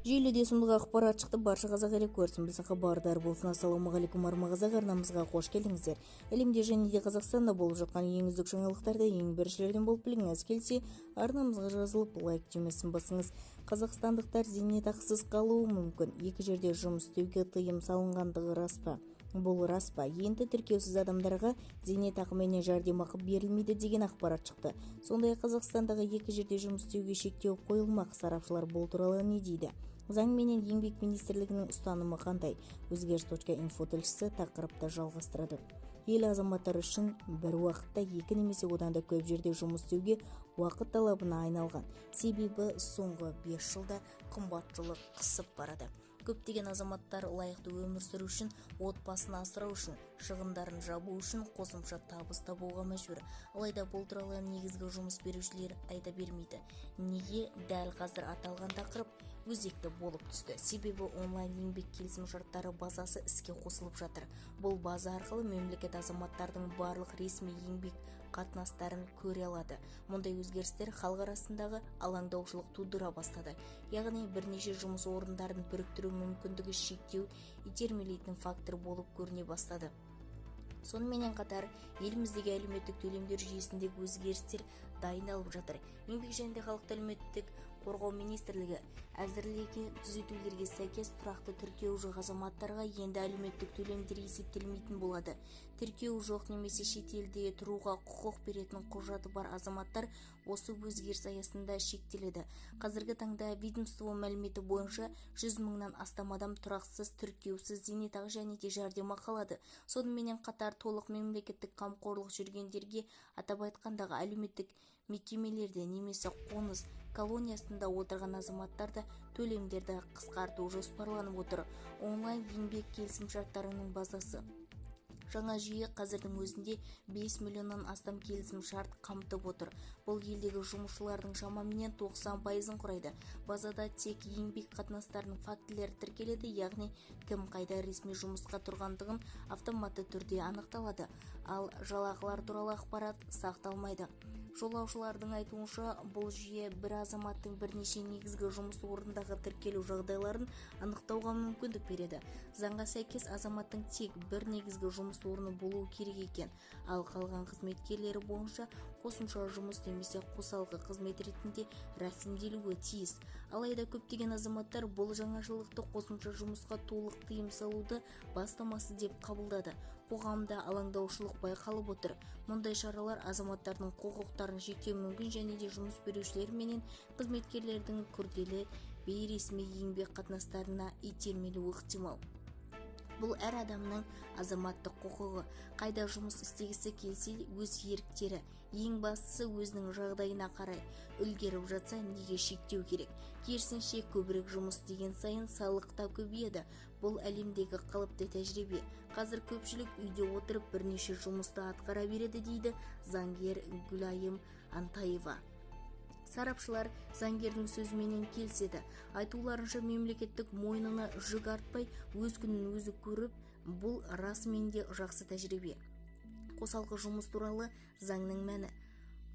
Желіде сұмдық ақпарат шықты, барша қазақ елі көрсін, білсін, хабардар болсын. Ассалаумағалейкум армағазақ арнамызға қош келдіңіздер. Әлемде және де Қазақстанда болып жатқан ең үздік жаңалықтарды ең біріншілерден болып білгіңіз келсе, арнамызға жазылып лайк түймесін басыңыз. Қазақстандықтар зейнетақысыз қалуы мүмкін. Екі жерде жұмыс істеуге тыйым салынғандығы рас па? Бұл рас па? Енді тіркеусіз адамдарға зейнетақы менен жәрдемақы берілмейді деген ақпарат шықты. Сондай Қазақстандағы екі жерде жұмыс істеуге шектеу қойылмақ. Сарапшылар бұл туралы не дейді? Заң менен еңбек министрлігінің ұстанымы қандай? Өзгеріс.инфо тілшісі тақырыпты жалғастырады. Ел азаматтары үшін бір уақытта екі немесе одан да көп жерде жұмыс істеуге уақыт талабына айналған. Себебі соңғы 5 жылда қымбатшылық қысып барады. Көптеген азаматтар лайықты өмір сүру үшін, отбасын асырау үшін, шығындарын жабу үшін қосымша табыс табуға мәжбүр. Алайда бұл туралы негізгі жұмыс берушілер айта бермейді. Неге дәл қазір аталған тақырып өзекті болып түсті? Себебі онлайн еңбек келісім шарттары базасы іске қосылып жатыр. Бұл база арқылы мемлекет азаматтардың барлық ресми еңбек қатынастарын көре алады. Мұндай өзгерістер халық арасындағы алаңдаушылық тудыра бастады. Яғни бірнеше жұмыс орындарын біріктіру мүмкіндігі шектеу итермелейтін фактор болып көріне бастады. Сонымен қатар еліміздегі әлеуметтік төлемдер жүйесіндегі өзгерістер дайындалып жатыр. Еңбек және халықты әлеуметтік қорғау министрлігі әзірлеген түзетулерге сәйкес тұрақты тіркеуі жоқ азаматтарға енді әлеуметтік төлемдер есептелмейтін болады. Тіркеуі жоқ немесе шетелде тұруға құқық беретін құжаты бар азаматтар осы өзгеріс аясында шектеледі. Қазіргі таңда ведомство мәліметі бойынша 100 мыңнан астам адам тұрақсыз тіркеусіз зейнетақы және де жәрдемақы алады. Сонымен қатар толық мемлекеттік қамқорлық жүргендерге, атап айтқандағы әлеуметтік мекемелерде немесе қоныс колониясында отырған азаматтарда төлемдерді қысқарту жоспарланып отыр. Онлайн еңбек келісім шарттарының базасы. Жаңа жүйе қазірдің өзінде 5 миллионнан астам келісім шарт қамтып отыр. Бұл елдегі жұмысшылардың шамамен 90%-ын құрайды. Базада тек еңбек қатынастарының фактілері тіркеледі, яғни кім қайда ресми жұмысқа тұрғандығын автоматты түрде анықталады. Ал жалақылар туралы ақпарат сақталмайды. Жолаушылардың айтуынша, бұл жүйе бір азаматтың бірнеше негізгі жұмыс орындағы тіркелу жағдайларын анықтауға мүмкіндік береді. Заңға сәйкес азаматтың тек бір негізгі жұмыс орны болуы керек екен, ал қалған қызметкерлері бойынша қосымша жұмыс немесе қосалқы қызмет ретінде рәсімделуі тиіс. Алайда көптеген азаматтар бұл жаңашылдықты қосымша жұмысқа толық тыйым салуды бастамасы деп қабылдады. Қоғамда алаңдаушылық байқалып отыр. Мұндай шаралар азаматтардың құқықтарын шектеу мүмкін және де жұмыс берушілер менен қызметкерлердің күрделі бейресми еңбек қатынастарына итермелеуі ықтимал. Бұл әр адамның азаматтық құқығы. Қайда жұмыс істегісі келсе өз еріктері. Ең бастысы өзінің жағдайына қарай. Үлгеріп жатса неге шектеу керек? Керісінше көбірек жұмыс деген сайын салық та көбейеді. Бұл әлемдегі қалыпты тәжірибе. Қазір көпшілік үйде отырып бірнеше жұмысты атқара береді дейді заңгер Гүлайым Антаева. Сарапшылар заңгердің сөзіменен келседі. Айтуларынша мемлекеттік мойнына жүк артпай, өз күнін өзі көріп, бұл расымен де жақсы тәжірибе. Қосалқы жұмыс туралы заңның мәні.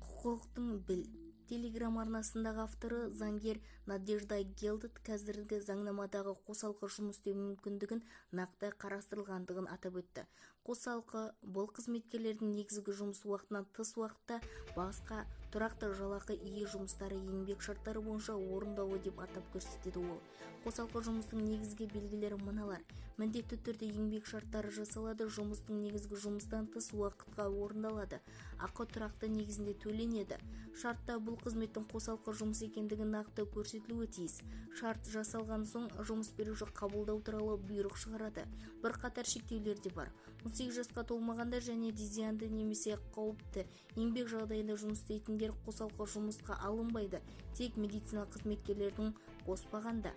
Құқықтың біл. Телеграм арнасындағы авторы заңгер Надежда Гелдет қазіргі заңнамадағы қосалқы жұмыс істеу мүмкіндігін нақты қарастырылғандығын атап өтті. Қосалқы бұл қызметкерлердің негізгі жұмыс уақытынан тыс уақытта басқа тұрақты жалақы ие жұмыстары еңбек шарттары бойынша орындауы деп атап көрсетеді ол. Қосалқы жұмыстың негізгі белгілері мыналар. Міндетті түрде еңбек шарттары жасалады, жұмыстың негізгі жұмыстан тыс уақытқа орындалады. Ақы тұрақты негізінде төленеді. Шартта бұл қызметтің қосалқы жұмыс екендігін нақты көрсетілуі тиіс. Шарт жасалған соң жұмыс беруші қабылдау туралы бұйрық шығарады. Бірқатар шектеулер де бар. 18 жасқа толмағандар және зиянды немесе қауіпті еңбек жағдайында жұмыс істейтіндер қосалқы жұмысқа алынбайды, тек медицина қызметкерлердің қоспағанда.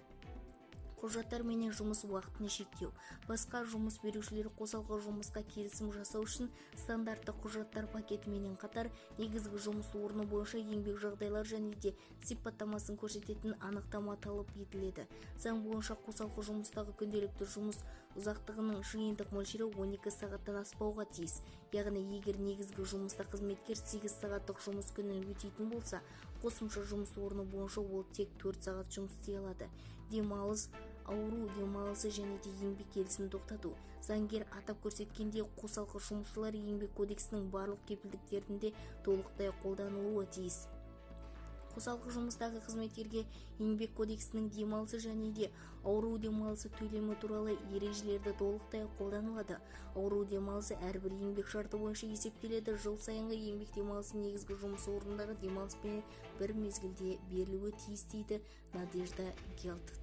Құжаттар менен жұмыс уақытын шектеу. Басқа жұмыс берушілер қосалқы жұмысқа келісім жасау үшін стандартты құжаттар пакетіменен қатар негізгі жұмыс орны бойынша еңбек жағдайлар және де сипаттамасын көрсететін анықтама талап етіледі. Заң бойынша қосалқы жұмыстағы күнделікті жұмыс ұзақтығының жиынтық мөлшері 12 сағаттан аспауға тиіс. Яғни егер негізгі жұмыста қызметкер 8 сағаттық жұмыс күнін өтейтін болса, қосымша жұмыс орны бойынша ол тек 4 сағат жұмыс істей алады. демалыс, ауру демалысы және де еңбек келісімін тоқтату. Заңгер атап көрсеткендей, қосалқы жұмысшылар еңбек кодексінің барлық кепілдіктерінде толықтай қолданылуы тиіс. Қосалқы жұмыстағы қызметкерге еңбек кодексінің демалысы және де ауру демалысы төлемі туралы ережелерді толықтай қолданылады. Ауру демалысы әрбір еңбек шарты бойынша есептеледі. Жыл сайынғы еңбек демалысы негізгі жұмыс орындағы демалыспен бір мезгілде берілуі тиіс дейді Надежда Гелтт.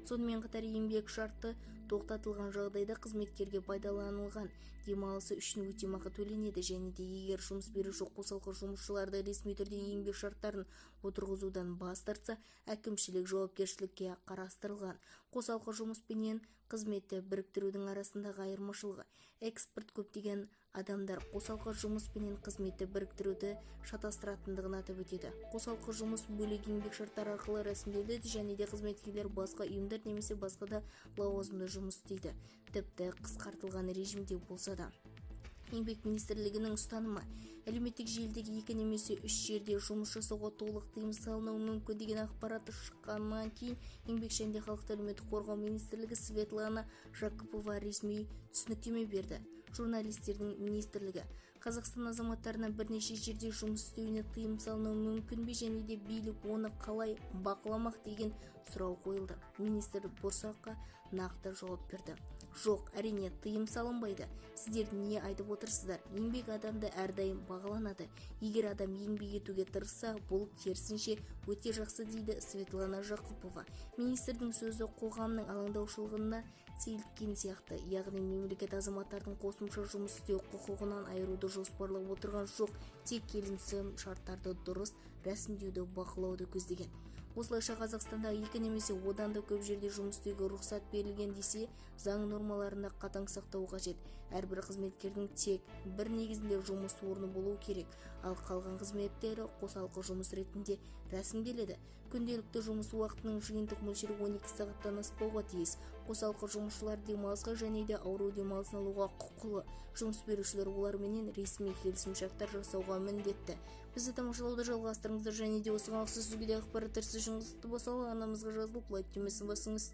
Сонымен қатар еңбек шарты тоқтатылған жағдайда қызметкерге пайдаланылған демалысы үшін өтемақы төленеді және де егер жұмыс беруші қосалқы жұмысшыларды ресми түрде еңбек шарттарын отырғызудан бас тартса, әкімшілік жауапкершілікке қарастырылған. Қосалқы жұмыспенен қызметті біріктірудің арасындағы айырмашылығы. Эксперт көптеген адамдар қосалқы жұмыспенен қызметті біріктіруді шатастыратындығын атап өтеді. Қосалқы жұмыс бөлек еңбек шарттары арқылы рәсімделеді және де қызметкерлер басқа ұйымдар немесе басқа да лауазымда жұмыс істейді, тіпті қысқартылған режимде болса да. Еңбек министрлігінің ұстанымы: әлеуметтік желідегі 2 немесе 3 жерде жұмыс жасауға толық тыйым салынуы мүмкін деген ақпарат шыққаннан кейін еңбек және халықты әлеуметтік қорғау министрлігі Светлана Жакупова ресми түсініктеме берді. Журналистердің министрлігі Қазақстан азаматтарына бірнеше жерде жұмыс істеуіне тыйым салынуы мүмкін бе және де билік оны қалай бақыламақ деген сұрау қойылды. Министр босаққа нақты жауап берді. Жоқ, әрине тыйым салынбайды. Сіздер не айтып отырсыздар? Еңбек адамды әрдайым бағаланады. Егер адам еңбек етуге тырысса, бұл керісінше өте жақсы дейді Светлана Жакупова. Министрдің сөзі қоғамның алаңдаушылығына сейілткен сияқты, яғни мемлекет азаматтардың қосымша жұмыс істеу құқығынан айыруды жоспарлап отырған жоқ, тек келісім шарттарды дұрыс рәсімдеуді бақылауды көздеген. Осылайша Қазақстанда 2 немесе одан да көп жерде жұмыс істеуге рұқсат берілген десе, заң нормаларында қатаң сақтау қажет. Әрбір қызметкердің тек бір негізінде жұмыс орны болуы керек, ал қалған қызметтері қосалқы жұмыс ретінде рәсімделеді. Күнделікті жұмыс уақытының жиынтық мөлшері 12 сағаттан аспауға тиіс. Қосалқы жұмысшылар демалысқа және де ауру демалысын алуға құқылы. Жұмыс берушілер оларменен ресми келісімшарттар жасауға міндетті. Бізді тамашалауды жалғастырыңыздар және де осыған ұқсас өзге де ақпараттар сіз үшін қызықты болса, арнамызға жазылып лайк түймесін басыңыз.